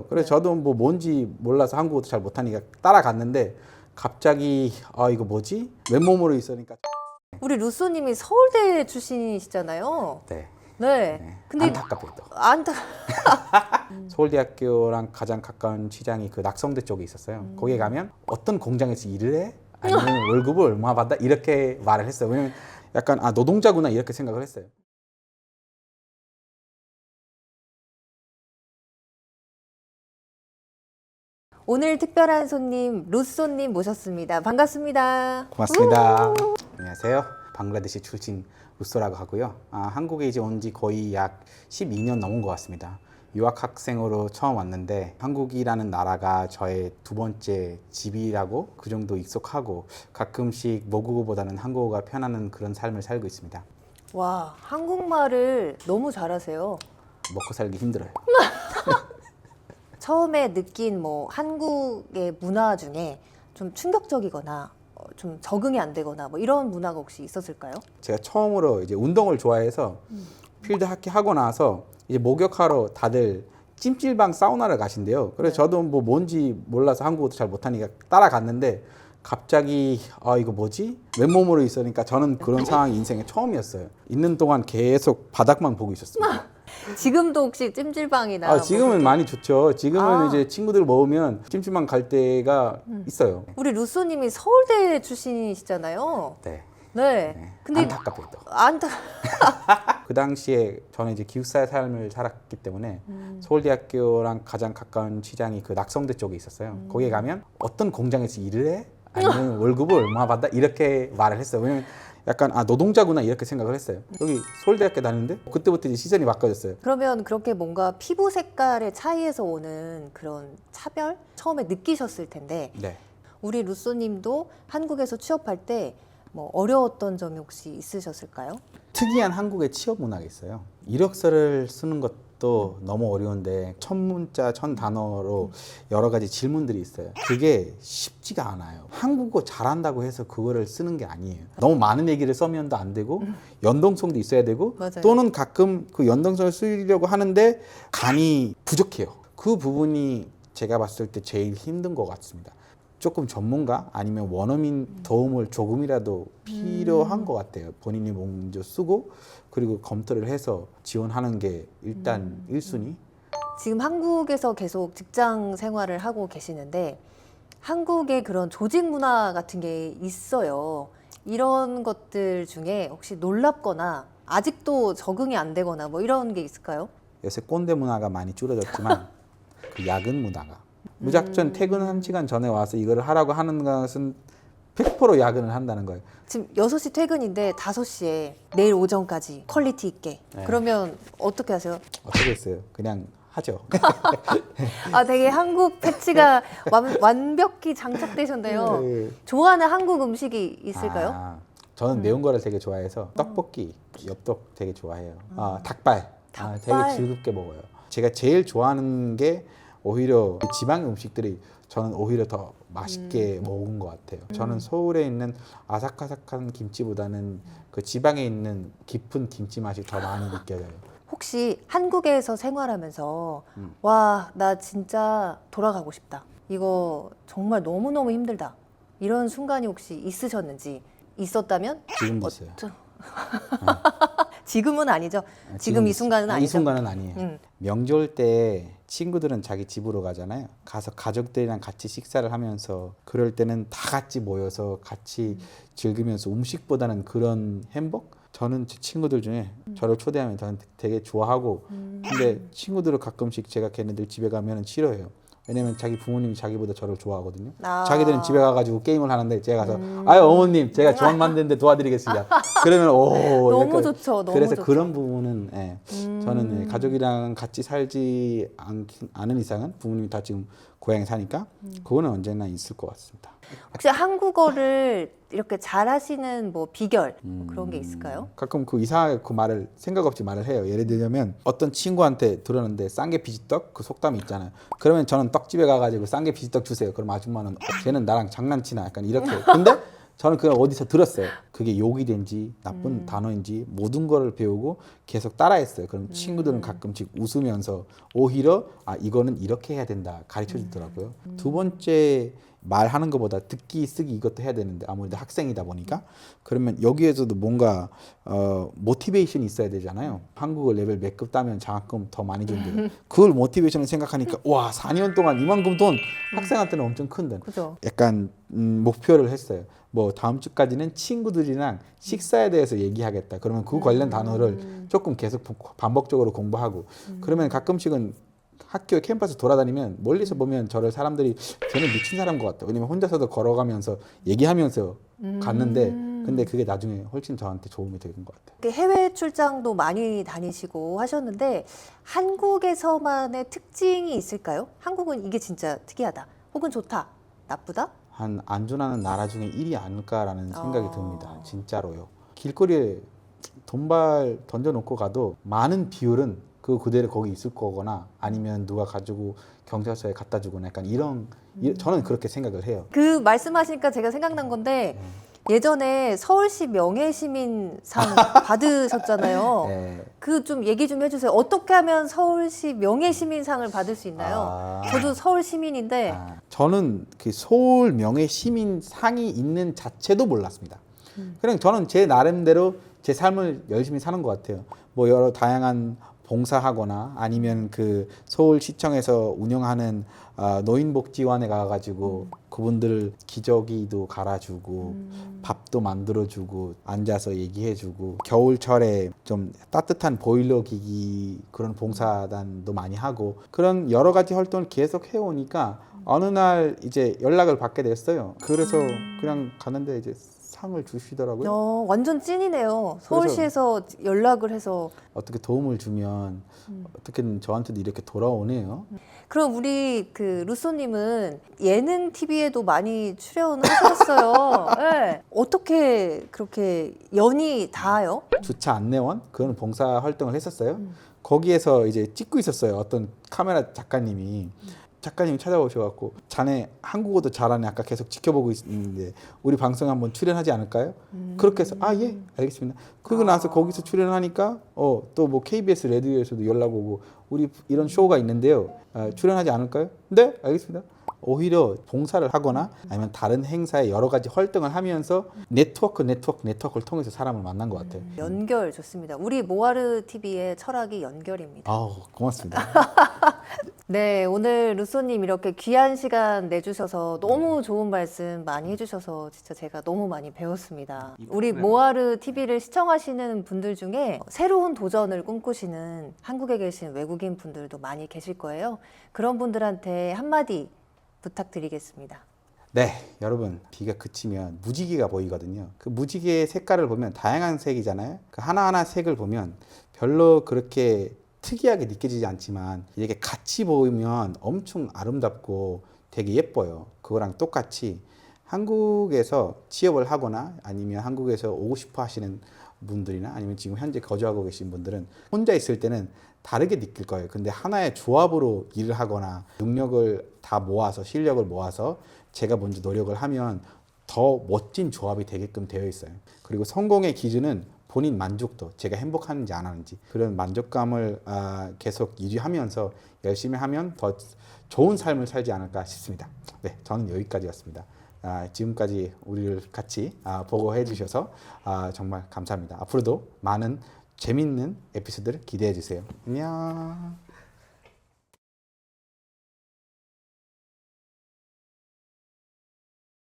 있어요. 그래서 저도 뭐 뭔지 몰라서 한국어도 잘 못하니까 따라갔는데 갑자기 이거 뭐지? 맨몸으로 있으니까 우리 루소님이 서울대 출신이시잖아요. 네. 네. 근데 안타깝게도 안타. 서울대학교랑 가장 가까운 시장이 그 낙성대 쪽에 있었어요. 거기에 가면 어떤 공장에서 일을 해? 아니면 월급을 얼마 받아? 이렇게 말을 했어요. 왜냐면 약간 노동자구나 이렇게 생각을 했어요. 오늘 특별한 손님 루소님 모셨습니다. 반갑습니다. 고맙습니다. 안녕하세요. 방글라데시 출신 루소라고 하고요. 한국에 이제 온 지 거의 약 12년 넘은 것 같습니다. 유학학생으로 처음 왔는데 한국이라는 나라가 저의 두 번째 집이라고 그 정도 익숙하고 가끔씩 모국어보다는 한국어가 편안한 그런 삶을 살고 있습니다. 와, 한국말을 너무 잘하세요. 먹고 살기 힘들어요. 처음에 느낀 뭐 한국의 문화 중에 좀 충격적이거나 좀 적응이 안 되거나 뭐 이런 문화가 혹시 있었을까요? 제가 처음으로 이제 운동을 좋아해서 필드 하키 하고 나서 이제 목욕하러 다들 찜질방 사우나를 가신대요. 그래서 저도 뭐 뭔지 몰라서 한국어도 잘 못하니까 따라갔는데 갑자기 이거 뭐지? 맨몸으로 있으니까 저는 그런 상황이 인생에 처음이었어요. 있는 동안 계속 바닥만 보고 있었습니다. 지금도 혹시 찜질방이나 지금은 많이 좋죠. 지금은 아. 이제 친구들 모으면 찜질방 갈 때가 있어요. 우리 루소님이 서울대 출신이시잖아요. 네. 네. 근데 안타깝게도. 그 당시에 저는 이제 기숙사 삶을 살았기 때문에 서울대학교랑 가장 가까운 시장이 그 낙성대 쪽에 있었어요. 거기에 가면 어떤 공장에서 일을 해? 아니면 월급을 얼마 받아? 이렇게 말을 했어요. 왜냐면 약간 노동자구나 이렇게 생각을 했어요. 여기 서울대학교 다니는데 그때부터 이제 시선이 바꿔졌어요. 그러면 그렇게 뭔가 피부 색깔의 차이에서 오는 그런 차별 처음에 느끼셨을 텐데 네. 우리 루소님도 한국에서 취업할 때 뭐 어려웠던 점이 혹시 있으셨을까요? 특이한 한국의 취업 문화가 있어요. 이력서를 쓰는 것도 너무 어려운데 첫 문자, 첫 단어로 여러 가지 질문들이 있어요. 그게 쉽지가 않아요. 한국어 잘한다고 해서 그거를 쓰는 게 아니에요. 너무 많은 얘기를 써면도 안 되고 연동성도 있어야 되고 맞아요. 또는 가끔 그 연동성을 쓰려고 하는데 간이 부족해요. 그 부분이 제가 봤을 때 제일 힘든 것 같습니다. 조금 전문가 아니면 원어민 도움을 조금이라도 필요한 것 같아요. 본인이 먼저 쓰고 그리고 검토를 해서 지원하는 게 일단 1순위. 지금 한국에서 계속 직장 생활을 하고 계시는데 한국의 그런 조직 문화 같은 게 있어요. 이런 것들 중에 혹시 놀랍거나 아직도 적응이 안 되거나 뭐 이런 게 있을까요? 요새 꼰대 문화가 많이 줄어들었지만 그 야근 문화가 무작정 퇴근 1시간 전에 와서 이거를 하라고 하는 것은 100% 야근을 한다는 거예요. 지금 6시 퇴근인데 5시에 내일 오전까지 퀄리티 있게. 네. 그러면 어떻게 하세요? 어떻게 했어요? 그냥 하죠. 되게 한국 패치가 완벽히 장착되셨네요. 네. 좋아하는 한국 음식이 있을까요? 저는 매운 거를 되게 좋아해서 떡볶이, 엽떡 되게 좋아해요. 닭발, 닭발. 되게 즐겁게 먹어요. 제가 제일 좋아하는 게 오히려 지방 음식들이 저는 오히려 더 맛있게 먹은 것 같아요. 저는 서울에 있는 아삭아삭한 김치보다는 그 지방에 있는 깊은 김치 맛이 더 많이 느껴져요. 혹시 한국에서 생활하면서 와, 나 진짜 돌아가고 싶다. 이거 정말 너무너무 힘들다. 이런 순간이 혹시 있으셨는지 있었다면? 지금도 있어요. 지금은 아니죠. 지금 이 순간은 이 아니죠. 순간은 아니에요. 명절 때 친구들은 자기 집으로 가잖아요. 가서 가족들이랑 같이 식사를 하면서 그럴 때는 다 같이 모여서 같이 즐기면서 음식보다는 그런 행복? 저는 제 친구들 중에 저를 초대하면 저는 되게 좋아하고 근데 친구들은 가끔씩 제가 걔네들 집에 가면 싫어해요. 왜냐면 자기 부모님이 자기보다 저를 좋아하거든요. 자기들은 집에 가가지고 게임을 하는데 제가 가서 아유 어머님 제가 조합 만드는데 도와드리겠습니다. 그러면 너무 약간 좋죠. 너무 그래서 좋죠. 그런 부분은 저는 가족이랑 같이 살지 않은 이상은 부모님이 다 지금 고향에 사니까 그거는 언제나 있을 것 같습니다. 혹시 한국어를 이렇게 잘하시는 뭐 비결 뭐 그런 게 있을까요? 가끔 그 이상하게 그 말을 생각 없이 말을 해요. 예를 들면 어떤 친구한테 들었는데 쌍게 비지떡 그 속담이 있잖아요. 그러면 저는 떡집에 가가지고 쌍게 비지떡 주세요. 그럼 아줌마는 쟤는 나랑 장난치나 약간 이렇게. 근데 저는 그걸 어디서 들었어요. 그게 욕이든지 나쁜 단어인지 모든 거를 배우고 계속 따라했어요. 그럼 친구들은 가끔씩 웃으면서 오히려 이거는 이렇게 해야 된다 가르쳐 주더라고요. 두 번째 말하는 것보다 듣기 쓰기 이것도 해야 되는데 아무래도 학생이다 보니까 그러면 여기에서도 뭔가 모티베이션이 있어야 되잖아요. 한국어 레벨 몇 급 따면 장학금 더 많이 준대요. 그걸 모티베이션을 생각하니까 와 4년 동안 이만큼 돈 학생한테는 엄청 큰 돈. 그죠? 약간 목표를 했어요. 뭐 다음 주까지는 친구들이랑 식사에 대해서 얘기하겠다. 그러면 그 관련 단어를 조금 계속 반복적으로 공부하고 그러면 가끔씩은 학교 캠퍼스 돌아다니면 멀리서 보면 저를 사람들이 쟤는 미친 사람 것 같다. 왜냐면 혼자서도 걸어가면서 얘기하면서 갔는데 근데 그게 나중에 훨씬 저한테 도움이 되는 것 같아요. 해외 출장도 많이 다니시고 하셨는데 한국에서만의 특징이 있을까요? 한국은 이게 진짜 특이하다. 혹은 좋다. 나쁘다? 한 안전한 나라 중에 1위 아닐까라는 생각이 듭니다. 진짜로요. 길거리에 돈발 던져놓고 가도 많은 비율은 그 그대로 거기 있을 거거나 아니면 누가 가지고 경찰서에 갖다 주거나 약간 이런 저는 그렇게 생각을 해요. 그 말씀하시니까 제가 생각난 건데 예전에 서울시 명예시민상 받으셨잖아요. 네. 그 좀 얘기 좀 해주세요. 어떻게 하면 서울시 명예시민상을 받을 수 있나요? 저도 서울 시민인데 저는 그 서울 명예 시민상이 있는 자체도 몰랐습니다. 그냥 저는 제 나름대로 제 삶을 열심히 사는 것 같아요. 뭐 여러 다양한 봉사하거나 아니면 그 서울시청에서 운영하는 노인복지관에 가가지고 그분들 기저귀도 갈아주고 밥도 만들어주고 앉아서 얘기해주고 겨울철에 좀 따뜻한 보일러 기기 그런 봉사단도 많이 하고 그런 여러 가지 활동을 계속 해오니까 어느 날 이제 연락을 받게 됐어요. 그래서 그냥 가는데 이제 상을 주시더라고요. 완전 찐이네요. 서울시에서 연락을 해서. 어떻게 도움을 주면 어떻게든 저한테도 이렇게 돌아오네요. 그럼 우리 그 루소님은 예능 TV에도 많이 출연하셨어요. 네. 어떻게 그렇게 연이 닿아요? 주차 안내원 그런 봉사 활동을 했었어요. 거기에서 이제 찍고 있었어요. 어떤 카메라 작가님이 찾아오셔갖고 자네 한국어도 잘하네 아까 계속 지켜보고 있는데 우리 방송에 한번 출연하지 않을까요? 그렇게 해서 예 알겠습니다. 그러고 나서 거기서 출연하니까 또 뭐 KBS 라디오에서도 연락 오고 우리 이런 쇼가 있는데요 출연하지 않을까요? 네 알겠습니다. 오히려 봉사를 하거나 아니면 다른 행사에 여러 가지 활동을 하면서 네트워크를 통해서 사람을 만난 것 같아요. 연결 좋습니다. 우리 모아르 TV의 철학이 연결입니다. 고맙습니다. 네, 오늘 루소님 이렇게 귀한 시간 내주셔서 너무 좋은 말씀 많이 해주셔서 진짜 제가 너무 많이 배웠습니다. 우리 모아르 TV를 시청하시는 분들 중에 새로운 도전을 꿈꾸시는 한국에 계신 외국인 분들도 많이 계실 거예요. 그런 분들한테 한마디 부탁드리겠습니다. 네, 여러분 비가 그치면 무지개가 보이거든요. 그 무지개의 색깔을 보면 다양한 색이잖아요. 그 하나하나 색을 보면 별로 그렇게 특이하게 느껴지지 않지만 이렇게 같이 보이면 엄청 아름답고 되게 예뻐요. 그거랑 똑같이 한국에서 취업을 하거나 아니면 한국에서 오고 싶어 하시는 분들이나 아니면 지금 현재 거주하고 계신 분들은 혼자 있을 때는 다르게 느낄 거예요. 근데 하나의 조합으로 일을 하거나 능력을 다 모아서 실력을 모아서 제가 먼저 노력을 하면 더 멋진 조합이 되게끔 되어 있어요. 그리고 성공의 기준은 본인 만족도, 제가 행복하는지 안 하는지 그런 만족감을 계속 유지하면서 열심히 하면 더 좋은 삶을 살지 않을까 싶습니다. 네, 저는 여기까지였습니다. 지금까지 우리를 같이 보고해 주셔서 정말 감사합니다. 앞으로도 많은 재밌는 에피소드를 기대해 주세요. 안녕.